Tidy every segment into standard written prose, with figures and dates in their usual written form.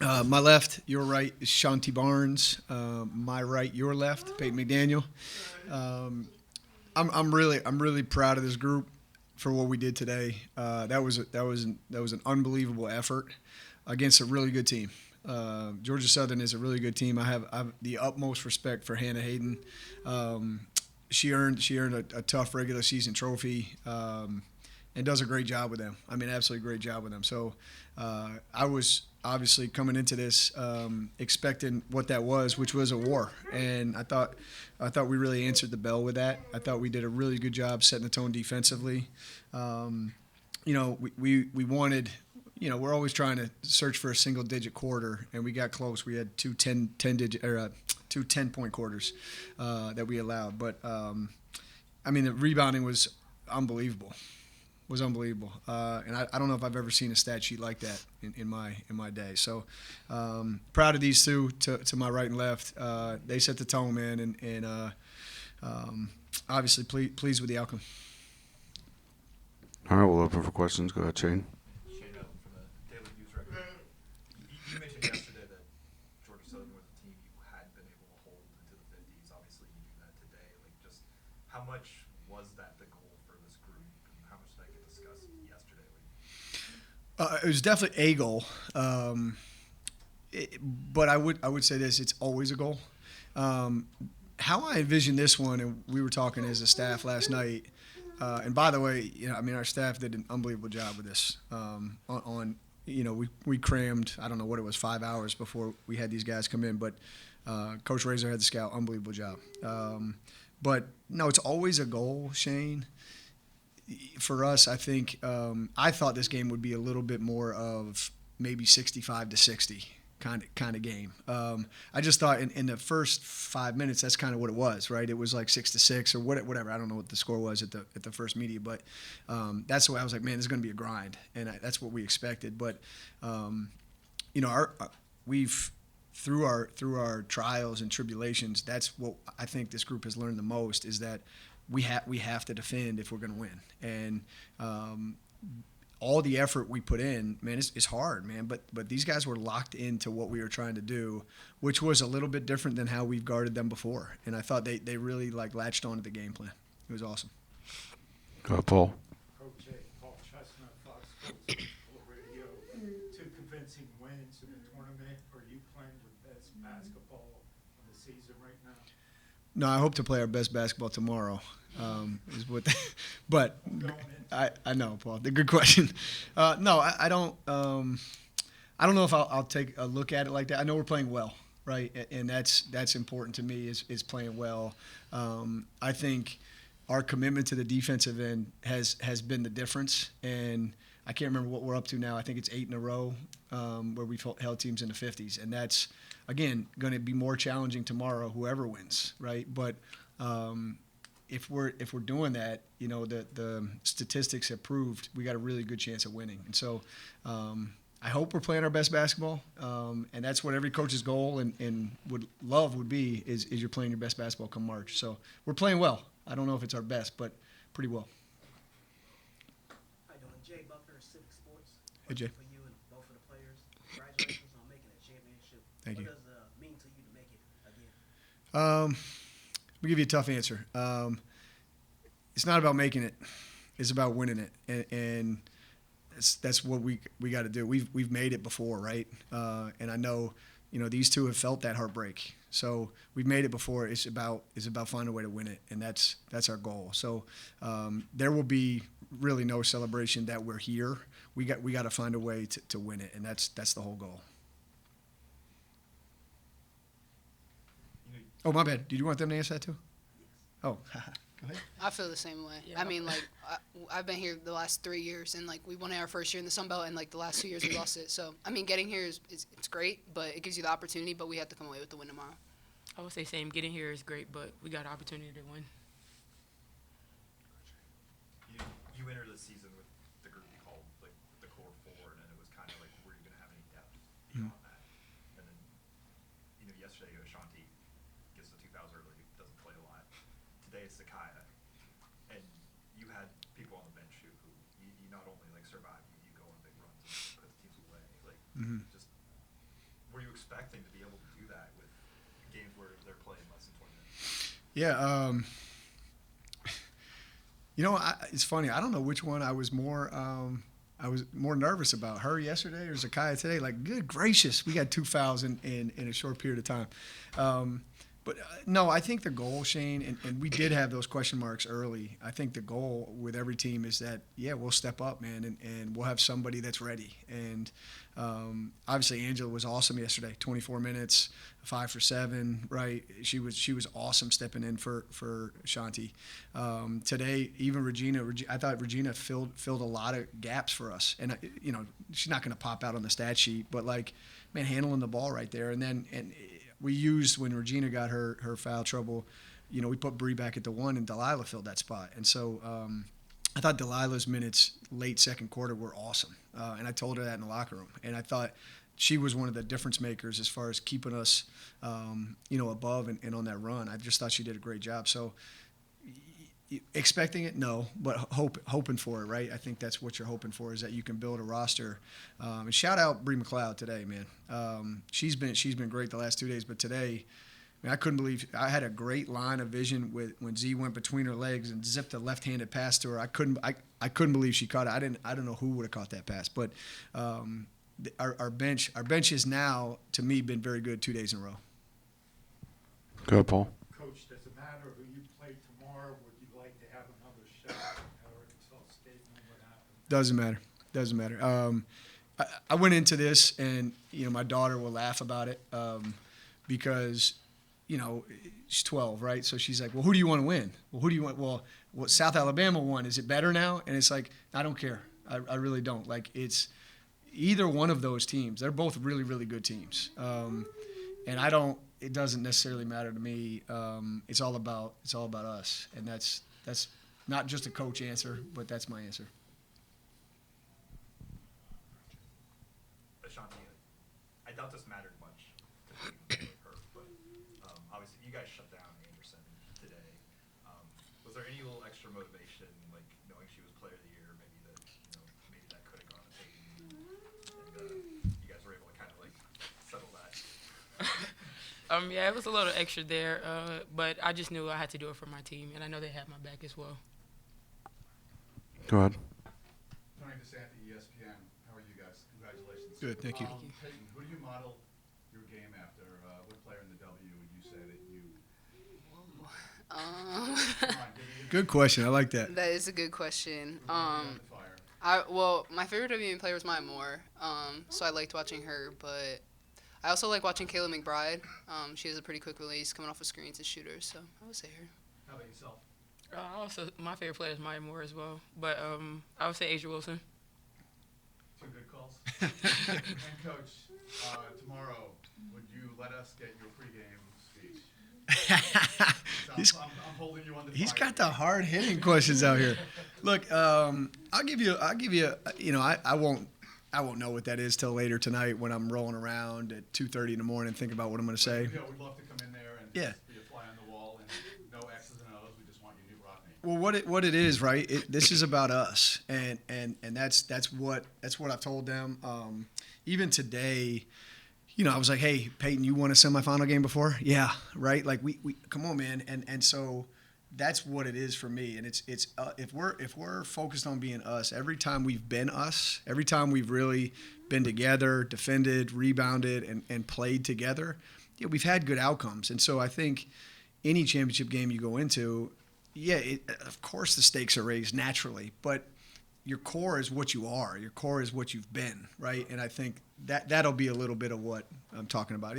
My left, your right is Shanti Barnes. My right, your left, Peyton McDaniel. Um, I'm really proud of this group for what we did today. That was an unbelievable effort against a really good team. Georgia Southern is a really good team. I have the utmost respect for Hannah Hayden. Um, she earned a tough regular season trophy. And does a great job with them. I mean, absolutely great job with them. So I was obviously coming into this expecting what that was, which was a war, and I thought we really answered the bell with that. I thought we did a really good job setting the tone defensively. Um, we wanted. We're always trying to search for a single-digit quarter, and we got close. We had two 10-point quarters that we allowed. But, I mean, the rebounding was unbelievable. And I don't know if I've ever seen a stat sheet like that in my day. So proud of these two to my right and left. They set the tone, man, and obviously pleased with the outcome. All right, we'll open for questions. Go ahead, Shane. Shane Owen from the Daily News Record. You mentioned yesterday that Georgia Southern was a team you had been able to hold into the 50s. Obviously, you do that today. Like, just how much was that the goal for this group, and how much did that get discussed yesterday? It was definitely a goal, but I would say this: it's always a goal. How I envision this one, and we were talking as a staff last night. And by the way, our staff did an unbelievable job with this. We crammed, I don't know what it was, 5 hours before we had these guys come in, but Coach Razor had the scout, unbelievable job. But no, it's always a goal, Shane. For us, I think I thought this game would be a little bit more of maybe 65-60 kind of game. I just thought in the first 5 minutes that's kind of what it was, right? It was like 6-6 or whatever. I don't know what the score was at the first media, but that's the way I was like, man, this is going to be a grind, and that's what we expected. But we've through our trials and tribulations, that's what I think this group has learned the most is that we have to defend if we're going to win, and all the effort we put in, man, it's hard, man. But these guys were locked into what we were trying to do, which was a little bit different than how we've guarded them before. And I thought they really latched onto the game plan. It was awesome. Paul. Coach Paul Chestnut, Fox Sports Radio. Two convincing wins in the tournament. Are you playing your best basketball of the season right now? No, I hope to play our best basketball tomorrow. But I know, Paul. Good question. No, I don't. I don't know if I'll take a look at it like that. I know we're playing well, right, and that's important to me is playing well. I think our commitment to the defensive end has been the difference, and I can't remember what we're up to now. I think it's 8 in a row where we've held teams in the 50s, and that's again going to be more challenging tomorrow. Whoever wins, right, but. If we're doing that, the statistics have proved we got a really good chance of winning. And so I hope we're playing our best basketball, and that's what every coach's goal and would be is you're playing your best basketball come March. So we're playing well. I don't know if it's our best, but pretty well. How you doing? Jay Buckner, Civic Sports. Hey, Jay. For you and both of the players, congratulations on making a championship. Thank you. What does it mean to you to make it again? I'll give you a tough answer. It's not about making it; it's about winning it, and that's what we got to do. We've made it before, right? And I know these two have felt that heartbreak. So we've made it before. It's about finding a way to win it, and that's our goal. So there will be really no celebration that we're here. We got to find a way to win it, and that's the whole goal. Oh, my bad. Did you want them to answer that too? Oh, go ahead. I feel the same way. Yeah. I mean, I've been here the last 3 years, and we won it our first year in the Sun Belt, and the last 2 years we lost it. So I mean, getting here it's great, but it gives you the opportunity. But we have to come away with the win tomorrow. I would say same. Getting here is great, but we got an opportunity to win. You entered the season with the group you called the core four, and then it was kind of were you going to have any depth beyond that? And then yesterday Ashanti gets the 2 fouls early, doesn't play a lot. Today it's Sakaya, and you had people on the bench who you not only survive, you go on big runs and put the teams away. Just expecting to be able to do that with games where they're playing less than 20 minutes? Yeah. It's funny. I don't know which one I was more nervous about, her yesterday or Zakiya today. Like, good gracious, we got 2 fouls in a short period of time. But no, I think the goal, Shane, and we did have those question marks early. I think the goal with every team is that, yeah, we'll step up, man, and we'll have somebody that's ready. And obviously, Angela was awesome yesterday. 24 minutes, 5 for 7. Right, she was awesome stepping in for Shanti. Today, even Regina, I thought Regina filled a lot of gaps for us. And she's not going to pop out on the stat sheet, but like, man, handling the ball right there, and we used, when Regina got her foul trouble, we put Bree back at the 1, and Delilah filled that spot. And so I thought Delilah's minutes late second quarter were awesome. And I told her that in the locker room. And I thought she was one of the difference makers as far as keeping us, above and on that run. I just thought she did a great job. So expecting it, no, but hoping for it, right? I think that's what you're hoping for, is that you can build a roster. And shout out Bree McLeod today, man. She's been great the last 2 days, but today, I couldn't believe, I had a great line of vision when Z went between her legs and zipped a left-handed pass to her. I couldn't believe she caught it. I don't know who would have caught that pass, but our bench has now, to me, been very good 2 days in a row. Go ahead, Paul. Coach, does it matter who you play tomorrow? Would you like to have another shot at Arkansas State when what happened? Doesn't matter. I went into this, and my daughter will laugh about it because she's 12, right? So she's like, well, who do you want to win? Well, who do you want? Well, South Alabama won. Is it better now? And it's like, I don't care. I really don't. Like, it's either one of those teams. They're both really, really good teams. And it doesn't necessarily matter to me. It's all about us. And that's not just a coach answer, but that's my answer. Ashanti, I doubt this mattered much to her, but obviously you guys shut down Anderson today. Was there any little extra motivation, like knowing she was Player of the Year, maybe that could have gone to Peyton, and you guys were able to kind of like settle that? Yeah, it was a little extra there, but I just knew I had to do it for my team, and I know they had my back as well. Go ahead. Tony DeSanti, ESPN. How are you guys? Congratulations. Good, thank you. Peyton, who do you model your game after? What player in the W would you say that you? Come on, give me Good question. I like that. That is a good question. on the fire. My favorite WNBA player was Maya Moore, so I liked watching her, but I also like watching Kayla McBride. She has a pretty quick release, coming off of screens and shooters, so I would say her. How about yourself? Also, my favorite player is Maya Moore as well, but I would say Asia Wilson. Two good calls. And Coach, tomorrow, would you let us get your pregame speech? So I'm holding you on the He's fire. got the hard hitting questions out here. Look, I'll give you. I won't know what that is till later tonight when I'm rolling around at 2:30 in the morning thinking about what I'm going to say. Yeah, we'd love to come in there and Yeah. just be a fly on the wall and no X's and O's. We just want you to rock me. Well, what it is, right? This is about us, and that's what I've told them. Even today, I was like, hey, Peyton, you won a semifinal game before? Yeah, right. Like we come on, man, and so that's what it is for me. And it's if we're focused on being us, every time we've been us, every time we've really been together, defended, rebounded, and played together, we've had good outcomes. And so I think any championship game you go into, of course the stakes are raised naturally, but your core is what you are. Your core is what you've been, right? And I think that'll be a little bit of what I'm talking about.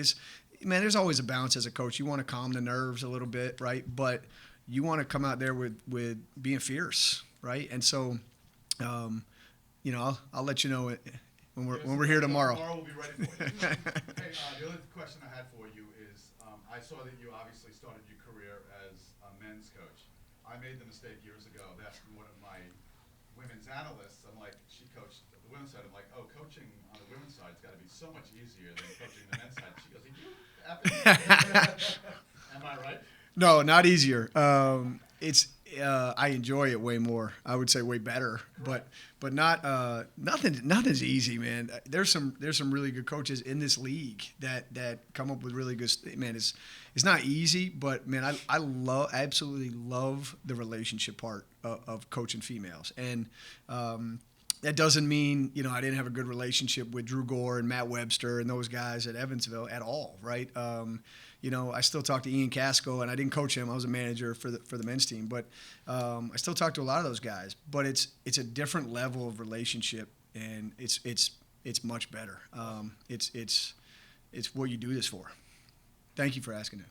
Man, there's always a balance as a coach. You want to calm the nerves a little bit, right? But you want to come out there with being fierce, right? And so, I'll let you know when we're here tomorrow. Tomorrow we'll be ready for you. Hey, the other question I had for you is, I saw that you obviously started your career as a men's coach. I made the mistake years ago of asking one of my women's analysts. I'm like, she coached the women's side. I'm like, oh, coaching on the women's side has got to be so much easier than coaching the men's side. She goes, am I right? No, not easier. I enjoy it way more. I would say way better, but not nothing's easy, man. There's some really good coaches in this league that come up with really good. Man, it's not easy, but man, I absolutely love the relationship part of coaching females, and that doesn't mean, I didn't have a good relationship with Drew Gore and Matt Webster and those guys at Evansville at all, right? I still talk to Ian Casco, and I didn't coach him. I was a manager for the men's team, but I still talk to a lot of those guys. But it's a different level of relationship, and it's much better. It's what you do this for. Thank you for asking that.